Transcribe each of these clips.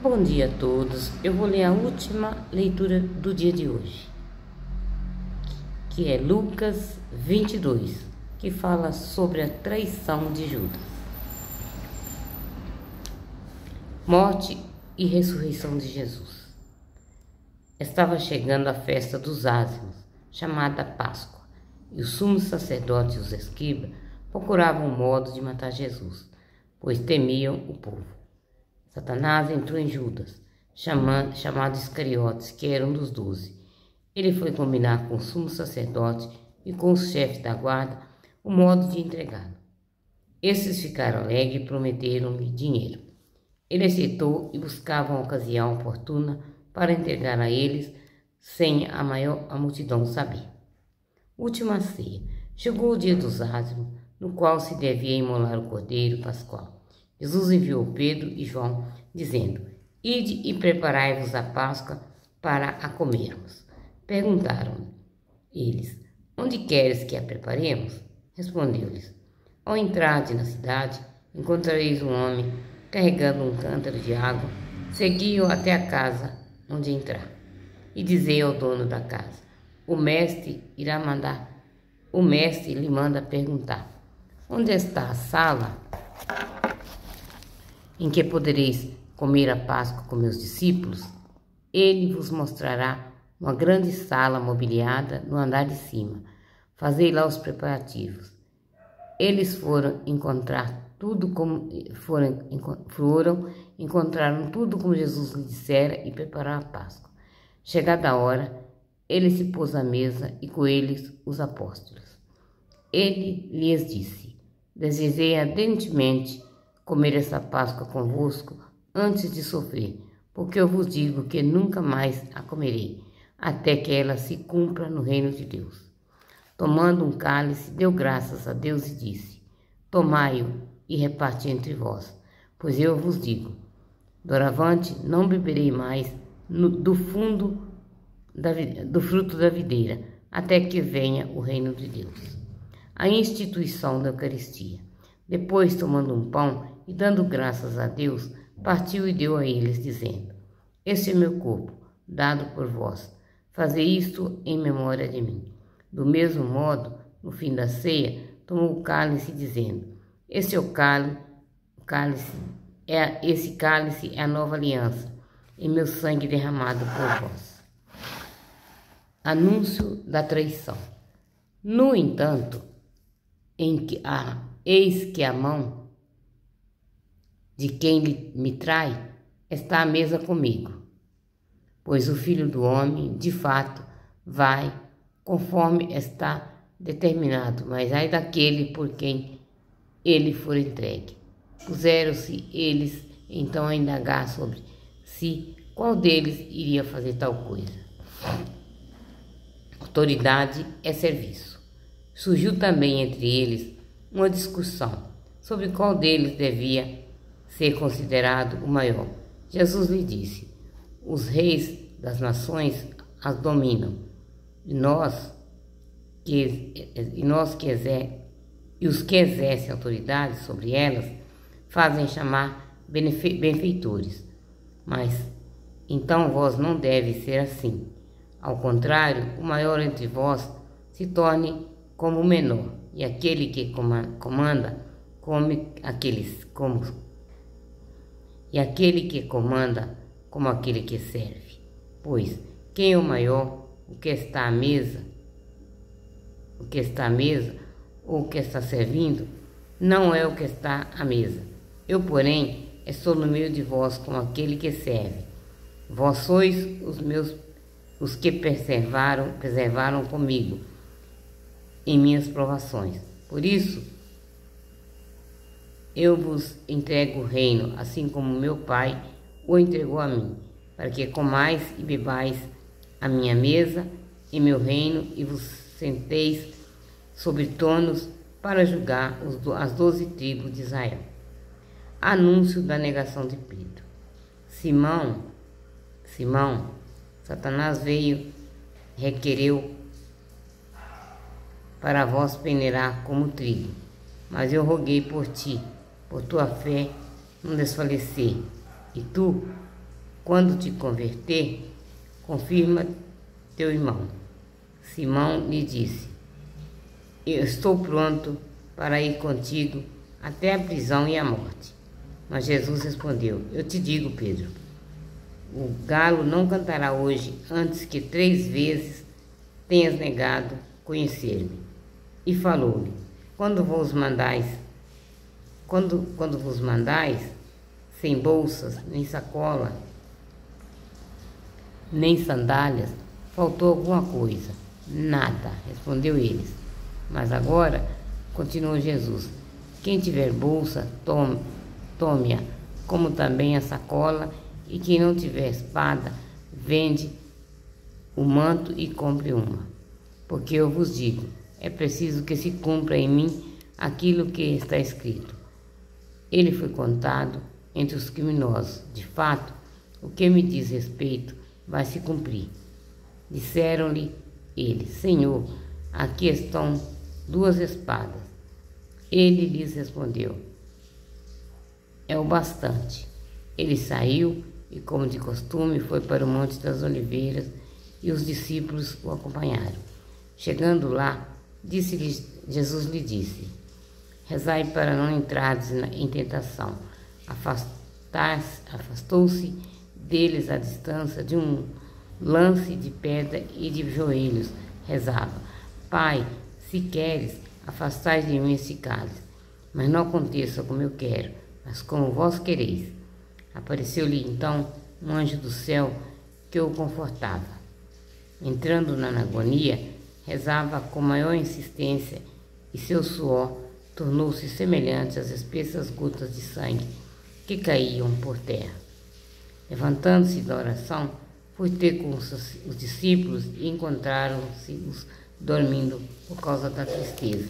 Bom dia a todos. Eu vou ler a última leitura do dia de hoje, que é Lucas 22, que fala sobre a traição de Judas. Morte e ressurreição de Jesus. Estava chegando a festa dos ázimos, chamada Páscoa, e os sumos sacerdotes e os escribas procuravam um modo de matar Jesus, pois temiam o povo. Satanás entrou em Judas, chamado Iscariotes, que era um dos 12. Ele foi combinar com os sumos sacerdotes e com os chefes da guarda o modo de entregá-lo. Esses ficaram alegres e prometeram-lhe dinheiro. Ele aceitou e buscava uma ocasião oportuna para entregar a eles, sem a multidão saber. Última ceia. Chegou o dia dos ázimos, no qual se devia imolar o cordeiro pascual. Jesus enviou Pedro e João, dizendo: Ide e preparai-vos a Páscoa para a comermos. Perguntaram-lhe eles: Onde queres que a preparemos? Respondeu-lhes: Ao entrardes na cidade, encontrareis um homem carregando um cântaro de água. Segui-o até a casa onde entrar. E dizei ao dono da casa: O mestre lhe manda perguntar: Onde está a sala em que podereis comer a Páscoa com meus discípulos? Ele vos mostrará uma grande sala mobiliada no andar de cima. Fazei lá os preparativos. Eles encontraram tudo como Jesus lhe dissera e prepararam a Páscoa. Chegada a hora, ele se pôs à mesa e com eles os apóstolos. Ele lhes disse: Desejei ardentemente comer essa Páscoa convosco antes de sofrer, porque eu vos digo que nunca mais a comerei, até que ela se cumpra no reino de Deus. Tomando um cálice, deu graças a Deus e disse: Tomai-o e reparti entre vós, pois eu vos digo, doravante não beberei mais do fruto da videira, até que venha o reino de Deus. A instituição da Eucaristia. Depois, tomando um pão e dando graças a Deus, partiu e deu a eles, dizendo: Este é meu corpo, dado por vós. Fazei isto em memória de mim. Do mesmo modo, no fim da ceia, tomou o cálice, dizendo: Esse cálice é a nova aliança, em meu sangue derramado por vós. Anúncio da traição. No entanto, eis que a mão de quem me trai está à mesa comigo, pois o Filho do Homem, de fato, vai conforme está determinado, mas ai daquele por quem ele for entregue. Puseram-se eles então a indagar sobre si qual deles iria fazer tal coisa. Autoridade é serviço. Surgiu também entre eles uma discussão sobre qual deles devia ser considerado o maior. Jesus lhe disse: Os reis das nações as dominam, e os que exercem autoridade sobre elas fazem chamar benfeitores. Mas então vós não deve ser assim. Ao contrário, o maior entre vós se torne como o menor, e aquele que comanda como aquele que serve. Pois quem é o maior, o que está à mesa ou o que está servindo, não é o que está à mesa. Eu, porém, estou no meio de vós como aquele que serve. Vós sois os que perseveram comigo em minhas provações. Por isso, eu vos entrego o reino, assim como meu Pai o entregou a mim, para que comais e bebais a minha mesa em meu reino e vos senteis sobre tronos para julgar as 12 tribos de Israel. Anúncio da negação de Pedro. Simão, Satanás requereu para vós peneirar como trigo, mas eu roguei por ti, por tua fé não desfalecer, e tu, Quando te converter, confirma teu irmão. Simão lhe disse: eu estou pronto para ir contigo até a prisão e a morte. Mas Jesus respondeu: eu te digo, Pedro, o galo não cantará hoje antes que 3 vezes tenhas negado conhecer-me. E falou-lhe: quando vos mandais, sem bolsas, nem sacola, nem sandálias, faltou alguma coisa? Nada, respondeu eles. Mas agora, continuou Jesus, quem tiver bolsa, tome-a, como também a sacola, e quem não tiver espada, vende o manto e compre uma. Porque eu vos digo, é preciso que se cumpra em mim aquilo que está escrito. Ele foi contado entre os criminosos. De fato, o que me diz respeito vai se cumprir. Disseram-lhe eles: Senhor, aqui estão 2 espadas. Ele lhes respondeu: é o bastante. Ele saiu e, como de costume, foi para o Monte das Oliveiras, e os discípulos o acompanharam. Chegando lá, Jesus lhe disse: rezai para não entrardes em tentação. Afastou-se deles à distância de um lance de pedra e de joelhos, rezava: Pai, se queres, afastai de mim esse cálice, mas não aconteça como eu quero, mas como vós quereis. Apareceu-lhe então um anjo do céu que o confortava. Entrando na agonia, rezava com maior insistência, e seu suor tornou-se semelhante às espessas gotas de sangue que caíam por terra. Levantando-se da oração, foi ter com os discípulos e encontraram-se-os dormindo por causa da tristeza.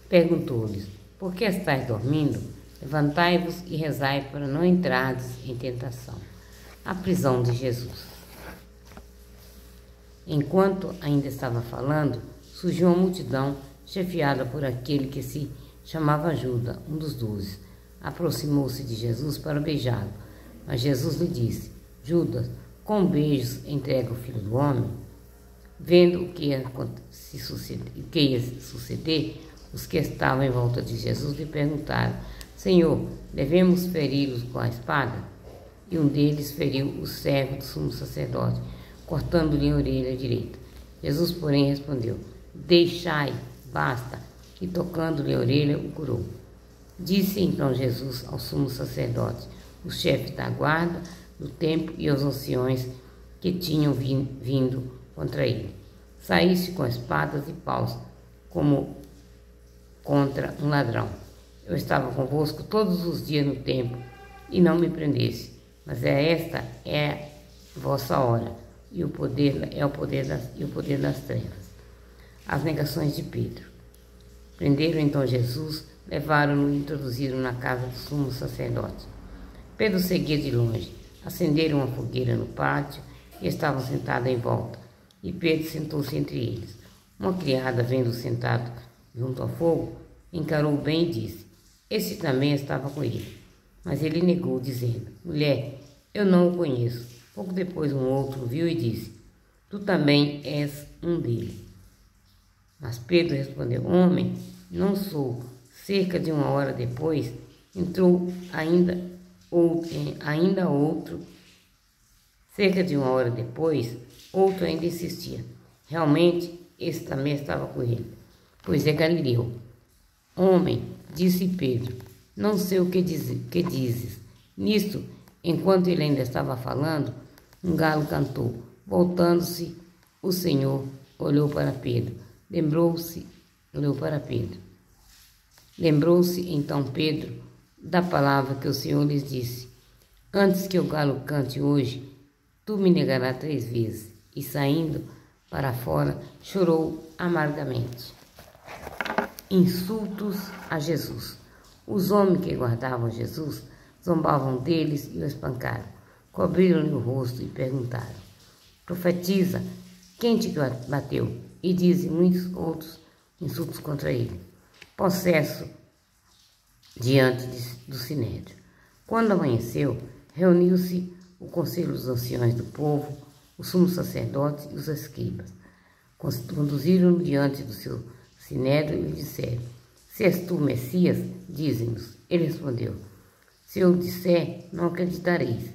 Perguntou-lhes: por que estáis dormindo? Levantai-vos e rezai para não entrardes em tentação. A prisão de Jesus. Enquanto ainda estava falando, surgiu uma multidão chefiada por aquele que se chamava Judas, um dos 12. Aproximou-se de Jesus para beijá-lo, mas Jesus lhe disse: Judas, com beijos entrega o Filho do Homem? Vendo o que ia suceder, os que estavam em volta de Jesus lhe perguntaram: Senhor, devemos feri-los com a espada? E um deles feriu o servo do sumo sacerdote, cortando-lhe a orelha direita. Jesus, porém, respondeu: deixai, basta, e tocando-lhe a orelha, o curou. Disse então Jesus ao sumo sacerdote, os chefes da guarda do templo e aos anciões que tinham vindo contra ele: saíste com espadas e paus, como contra um ladrão. Eu estava convosco todos os dias no templo, e não me prendeste, mas esta é a vossa hora, e o poder das trevas. As negações de Pedro. Prenderam então Jesus, levaram-no e introduziram na casa do sumo sacerdote. Pedro seguia de longe. Acenderam uma fogueira no pátio e estavam sentados em volta. E Pedro sentou-se entre eles. Uma criada, vendo-o sentado junto ao fogo, encarou-o bem e disse: esse também estava com ele. Mas ele negou, dizendo: mulher, eu não o conheço. Pouco depois um outro viu e disse: tu também és um deles. Mas Pedro respondeu: homem, não sou. Cerca de 1 hora depois, entrou ainda outro. Cerca de 1 hora depois, outro ainda insistia: realmente, esse também estava com ele, pois é Galileu. Homem, disse Pedro, não sei o que dizes. Nisto, enquanto ele ainda estava falando, um galo cantou. Voltando-se, o Senhor olhou para Pedro. Lembrou-se então Pedro da palavra que o Senhor lhes disse: antes que o galo cante hoje, tu me negarás 3 vezes. E saindo para fora, chorou amargamente. Insultos a Jesus. Os homens que guardavam Jesus zombavam deles e o espancaram. Cobriram-lhe o rosto e perguntaram: profetiza, quem te bateu? E dizem muitos outros insultos contra ele. Possesso diante do sinédrio. Quando amanheceu, reuniu-se o conselho dos anciões do povo, os sumos sacerdotes e os escribas. Conduziram-no diante do seu sinédrio e lhe disseram: Se és tu, Messias, dize-nos. Ele respondeu: Se eu disser, não acreditareis,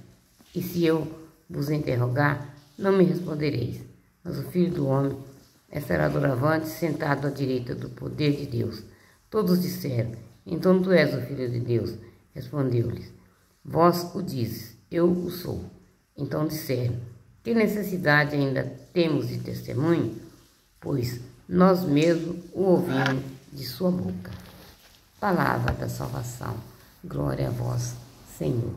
e se eu vos interrogar, não me respondereis. Mas o Filho do Homem estará doravante, sentado à direita do poder de Deus. Todos disseram: Então tu és o Filho de Deus. Respondeu-lhes: Vós o dizes, eu o sou. Então disseram: Que necessidade ainda temos de testemunho? Pois nós mesmos o ouvimos de sua boca. Palavra da salvação. Glória a vós, Senhor.